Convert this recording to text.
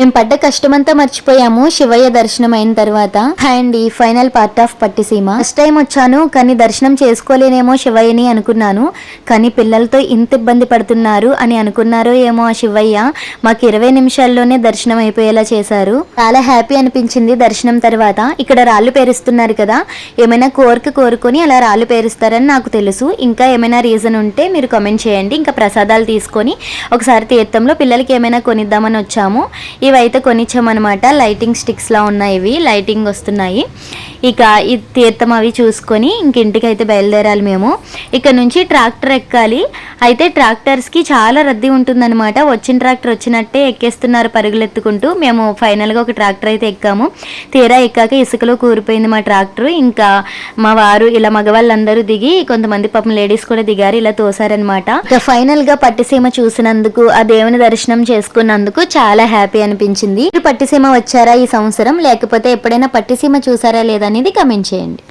మేము పడ్డ కష్టమంతా మర్చిపోయాము శివయ్య దర్శనం అయిన తర్వాత. అండ్ ఈ final part of Pattiseema. First time వచ్చాను కానీ దర్శనం చేసుకోలేనేమో శివయ్యని అనుకున్నాను. కానీ పిల్లలతో ఇంత ఇబ్బంది పడుతున్నారు అని అనుకున్నారో ఏమో ఆ శివయ్య మాకు 20 నిమిషాల్లోనే దర్శనం అయిపోయేలా చేశారు. చాలా హ్యాపీ అనిపించింది దర్శనం తర్వాత. ఇక్కడ రాళ్ళు పేరుస్తున్నారు కదా, ఏమైనా కోరుకొని అలా రాళ్ళు పేరుస్తారని నాకు తెలుసు. ఇంకా ఏమైనా రీజన్ ఉంటే మీరు కామెంట్ చేయండి. ఇంకా ప్రసాదాలు తీసుకొని ఒకసారి తీర్థంలో పిల్లలకి ఏమైనా కొనిద్దామని వచ్చాము. ఇవైతే కొనిచ్చామన్నమాట. లైటింగ్ స్టిక్స్ లా ఉన్నాయి, ఇవి లైటింగ్ వస్తున్నాయి. ఇక ఈ తీర్థం అవి చూసుకొని ఇంకింటికి అయితే బయలుదేరాలి మేము. ఇక్కడ నుంచి ట్రాక్టర్ ఎక్కాలి. అయితే ట్రాక్టర్స్కి చాలా రద్దీ ఉంటుందన్నమాట. వచ్చిన ట్రాక్టర్ వచ్చినట్టే ఎక్కేస్తున్నారు పరుగులెత్తుకుంటూ. మేము ఫైనల్గా ఒక ట్రాక్టర్ అయితే ఎక్కాము. తీరా ఎక్కాక ఇసుకలో కూరిపోయింది మా ట్రాక్టర్. ఇంకా మా వారు ఇలా మగవాళ్ళందరూ దిగి, కొంతమంది పాపం లేడీస్ కూడా దిగారు, ఇలా తోసారనమాట. ఇక ఫైనల్గా పట్టిసీమ చూసినందుకు, ఆ దేవుని దర్శనం చేసుకున్నందుకు చాలా హ్యాపీ అనిపించింది. మీరు పట్టిసీమ వచ్చారా ఈ సంవత్సరం, లేకపోతే ఎప్పుడైనా పట్టిసీమ చూసారా లేదా అనేది కామెంట్ చేయండి.